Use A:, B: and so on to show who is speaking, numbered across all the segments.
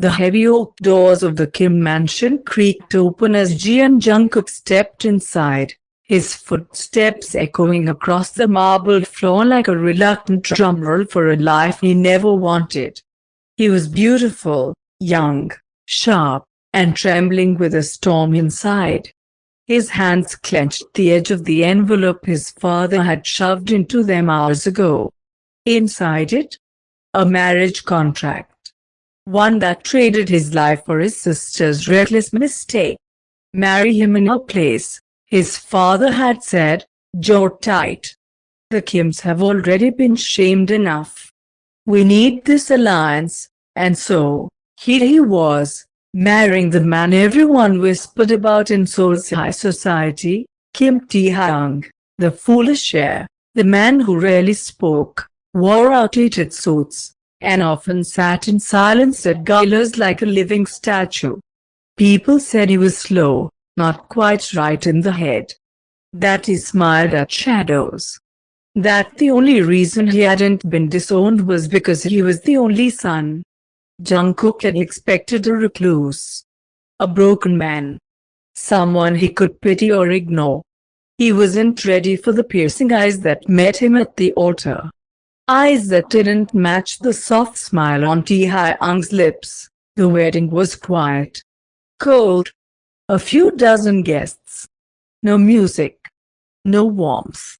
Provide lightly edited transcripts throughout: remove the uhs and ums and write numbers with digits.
A: The heavy oak doors of the Kim mansion creaked open as Ji and Jungkook stepped inside, his footsteps echoing across the marbled floor like a reluctant drumroll for a life he never wanted. He was beautiful, young, sharp, and trembling with a storm inside. His hands clenched the edge of the envelope his father had shoved into them hours ago. Inside it, a marriage contract. One that traded his life for his sister's reckless mistake. Marry him in her place, his father had said, jaw tight. The Kims have already been shamed enough. We need this alliance, and so, here he was, marrying the man everyone whispered about in Seoul's high society, Kim Taehyung, the foolish heir, the man who rarely spoke, wore outdated suits, and often sat in silence at galas like a living statue. People said he was slow, not quite right in the head. That he smiled at shadows. That the only reason he hadn't been disowned was because he was the only son. Jungkook had expected a recluse. A broken man. Someone he could pity or ignore. He wasn't ready for the piercing eyes that met him at the altar. Eyes that didn't match the soft smile on Taehyung's lips. The wedding was quiet. Cold. A few dozen guests. No music. No warmth.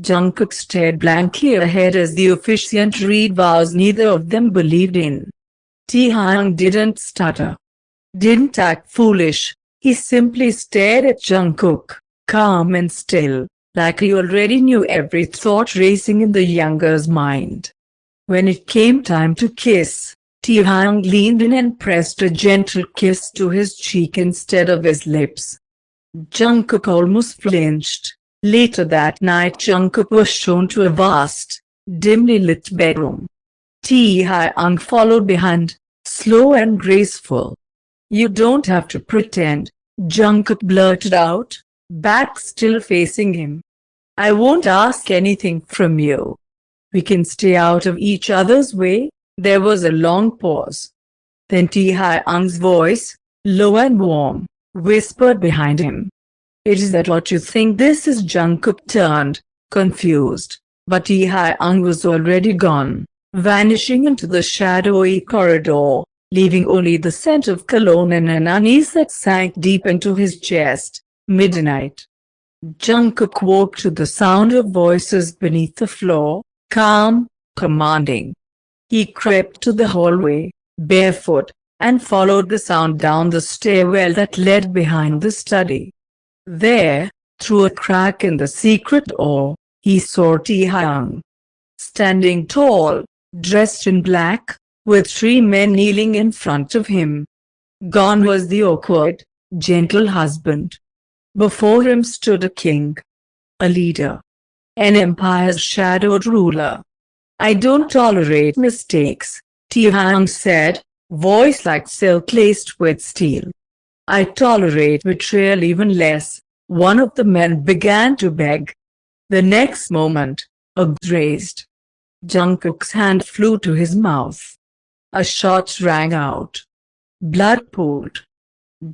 A: Jungkook stared blankly ahead as the officiant read vows neither of them believed in. Taehyung didn't stutter. Didn't act foolish, he simply stared at Jungkook, calm and still, like he already knew every thought racing in the younger's mind. When it came time to kiss, Taehyung leaned in and pressed a gentle kiss to his cheek instead of his lips. Jungkook almost flinched. Later that night Jungkook was shown to a vast, dimly lit bedroom. Taehyung followed behind, slow and graceful. You don't have to pretend, Jungkook blurted out, back still facing him. I won't ask anything from you. We can stay out of each other's way. There was a long pause. Then Taehyung's voice, low and warm, whispered behind him. Is that what you think this is? Jungkook turned, confused, but Taehyung was already gone, vanishing into the shadowy corridor, leaving only the scent of cologne and an unease that sank deep into his chest. Midnight. Jungkook woke to the sound of voices beneath the floor, calm, commanding. He crept to the hallway, barefoot, and followed the sound down the stairwell that led behind the study. There, through a crack in the secret door, he saw Taehyung. Standing tall, dressed in black, with 3 men kneeling in front of him. Gone was the awkward, gentle husband. Before him stood a king. A leader. An empire's shadowed ruler. I don't tolerate mistakes, Taehyung said, voice like silk laced with steel. I tolerate betrayal even less, one of the men began to beg. The next moment, a gun raised. Jungkook's hand flew to his mouth. A shot rang out. Blood pooled.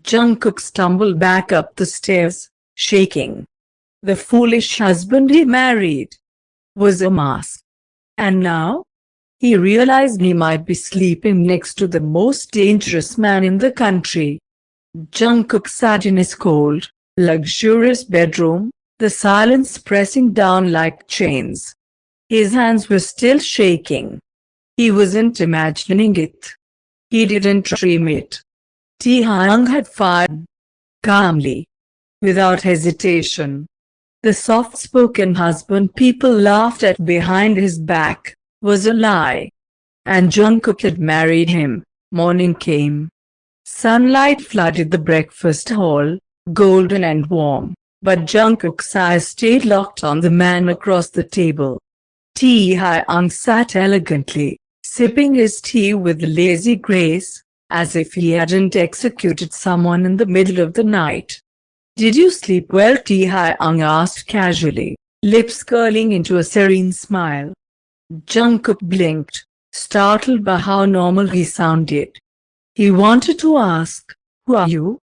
A: Jungkook stumbled back up the stairs, shaking. The foolish husband he married was a mask. And now? He realized he might be sleeping next to the most dangerous man in the country. Jungkook sat in his cold, luxurious bedroom, the silence pressing down like chains. His hands were still shaking. He wasn't imagining it. He didn't dream it. Taehyung had fired. Calmly. Without hesitation. The soft-spoken husband people laughed at behind his back was a lie. And Jungkook had married him. Morning came. Sunlight flooded the breakfast hall, golden and warm, but Jungkook's eyes stayed locked on the man across the table. Taehyung sat elegantly, sipping his tea with lazy grace, as if he hadn't executed someone in the middle of the night. Did you sleep well? Taehyung asked casually, lips curling into a serene smile. Jungkook blinked, startled by how normal he sounded. He wanted to ask, "Who are you?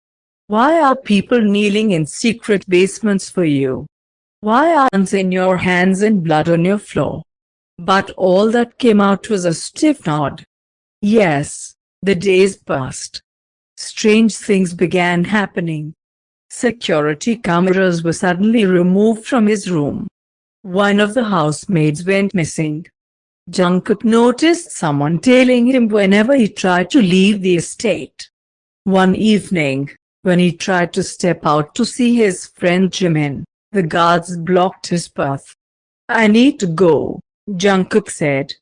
A: Why are people kneeling in secret basements for you? Why are hands in your hands and blood on your floor?" But all that came out was a stiff nod. Yes, the days passed. Strange things began happening. Security cameras were suddenly removed from his room. One of the housemaids went missing. Jungkook noticed someone tailing him whenever he tried to leave the estate. One evening, when he tried to step out to see his friend Jimin, the guards blocked his path. "I need to go," Jungkook said.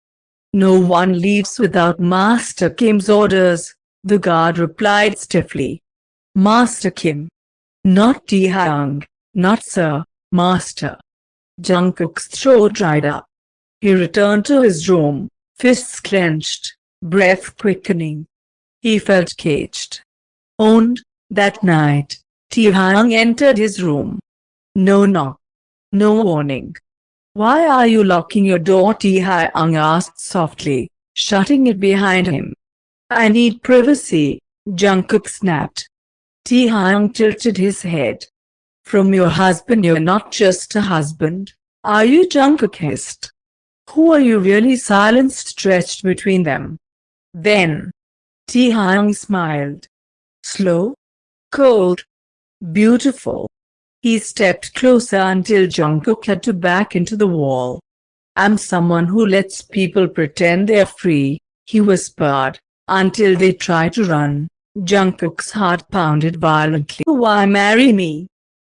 A: "No one leaves without Master Kim's orders," the guard replied stiffly. "Master Kim. Not Taehyung, not Sir, Master." Jungkook's throat dried up. He returned to his room, fists clenched, breath quickening. He felt caged. Owned. That night, Taehyung entered his room. No knock. No warning. "Why are you locking your door?" Taehyung asked softly, shutting it behind him. "I need privacy," Jungkook snapped. Taehyung tilted his head. "From your husband? You're not just a husband, are you?" Jungkook hissed. "Who are you really?" Silence stretched between them. Then, Taehyung smiled. Slow, cold, beautiful. He stepped closer until Jungkook had to back into the wall. "I'm someone who lets people pretend they're free," he whispered, "until they try to run." Jungkook's heart pounded violently. "Why marry me?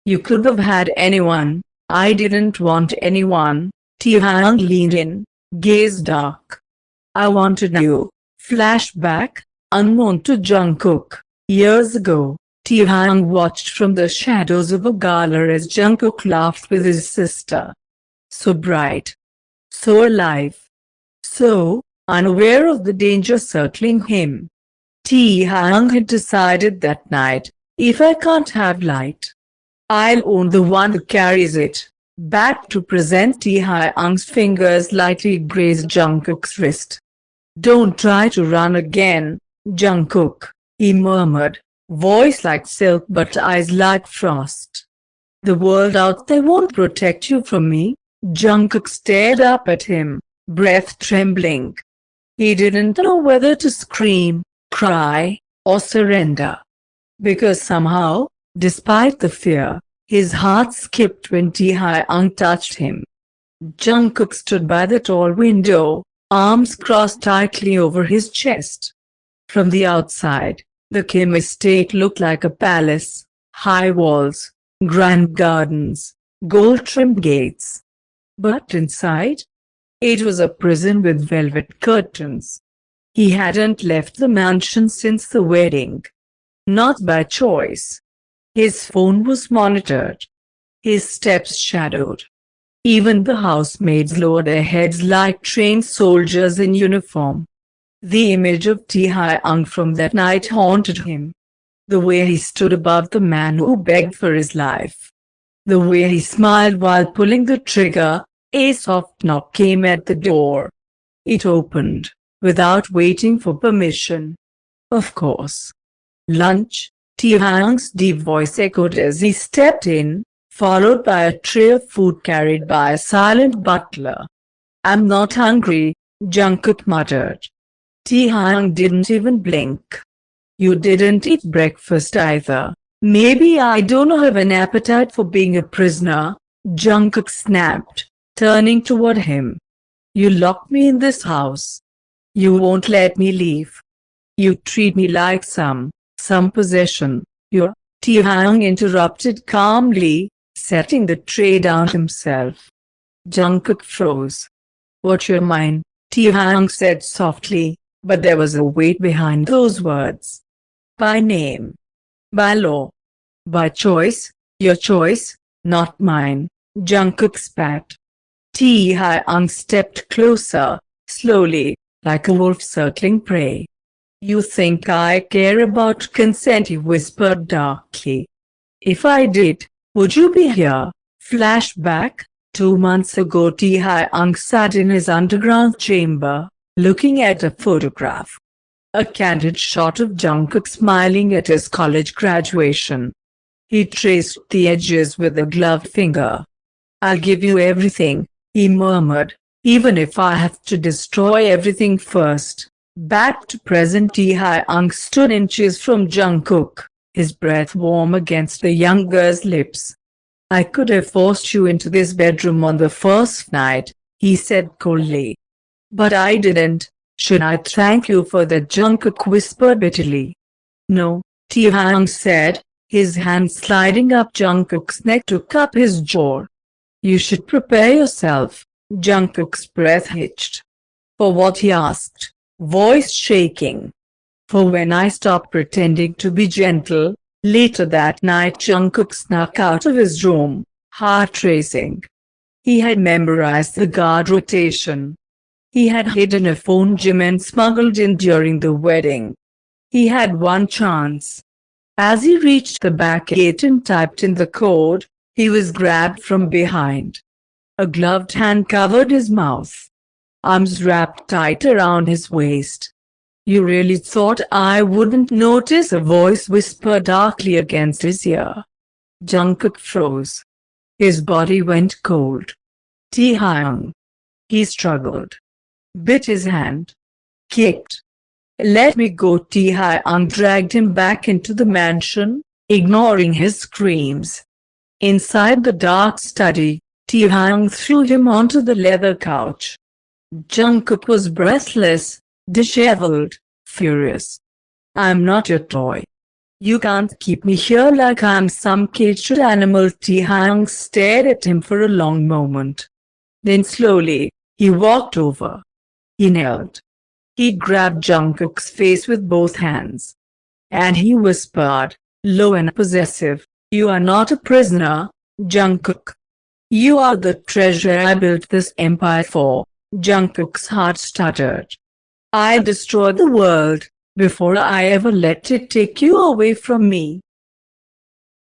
A: You could have had anyone." "I didn't want anyone." Taehyung leaned in, gaze dark. "I wanted you." Flashback, unknown to Jungkook. Years ago, Taehyung watched from the shadows of a gala as Jungkook laughed with his sister. So bright. So alive. So unaware of the danger circling him. Taehyung had decided that night, "If I can't have light, I'll own the one who carries it." Back to present. Taehyung's fingers lightly grazed Jungkook's wrist. "Don't try to run again, Jungkook," he murmured, voice like silk but eyes like frost. "The world out there won't protect you from me." Jungkook stared up at him, breath trembling. He didn't know whether to scream, cry, or surrender. Because somehow, despite the fear, his heart skipped when Taehyung touched him. Jungkook stood by the tall window, arms crossed tightly over his chest. From the outside, the Kim estate looked like a palace, high walls, grand gardens, gold-trimmed gates. But inside, it was a prison with velvet curtains. He hadn't left the mansion since the wedding. Not by choice. His phone was monitored. His steps shadowed. Even the housemaids lowered their heads like trained soldiers in uniform. The image of Taehyung from that night haunted him. The way he stood above the man who begged for his life. The way he smiled while pulling the trigger. A soft knock came at the door. It opened, without waiting for permission. "Of course." "Lunch?" Taehyung's deep voice echoed as he stepped in, followed by a tray of food carried by a silent butler. "I'm not hungry," Jungkook muttered. Taehyung didn't even blink. "You didn't eat breakfast either." "Maybe I don't have an appetite for being a prisoner," Jungkook snapped, turning toward him. "You locked me in this house. You won't let me leave. You treat me like some possession. You're—" Taehyung interrupted calmly, setting the tray down himself. Jungkook froze. "What's your mind?" Taehyung said softly, but there was a weight behind those words. "By name. By law. By choice." "Your choice, not mine," Jungkook spat. Taehyung stepped closer, slowly, like a wolf circling prey. "You think I care about consent?" he whispered darkly. "If I did, would you be here?" Flashback, 2 months ago. Taehyung sat in his underground chamber, looking at a photograph. A candid shot of Jungkook smiling at his college graduation. He traced the edges with a gloved finger. "I'll give you everything," he murmured, "even if I have to destroy everything first." Back to present, Taehyung stood inches from Jungkook, his breath warm against the young girl's lips. "I could have forced you into this bedroom on the first night," he said coldly. "But I didn't. Should I thank you for that?" Jungkook whispered bitterly. "No," Taehyung said, his hand sliding up Jungkook's neck to cup his jaw. "You should prepare yourself." Jungkook's breath hitched. "For what?" he asked, voice shaking. "For when I stop pretending to be gentle." Later that night, Jungkook snuck out of his room, heart racing. He had memorized the guard rotation. He had hidden a phone Jimin smuggled in during the wedding. He had one chance. As he reached the back gate and typed in the code, he was grabbed from behind. A gloved hand covered his mouth. Arms wrapped tight around his waist. "You really thought I wouldn't notice?" a voice whispered darkly against his ear. Jungkook froze. His body went cold. "Taehyung." He struggled. Bit his hand. Kicked. "Let me go." Taehyung dragged him back into the mansion, ignoring his screams. Inside the dark study, Taehyung threw him onto the leather couch. Jungkook was breathless, disheveled, furious. "I'm not your toy. You can't keep me here like I'm some caged animal." Taehyung stared at him for a long moment. Then slowly, he walked over. He knelt. He grabbed Jungkook's face with both hands. And he whispered, low and possessive, "You are not a prisoner, Jungkook. You are the treasure I built this empire for." Jungkook's heart stuttered. "I destroyed the world before I ever let it take you away from me."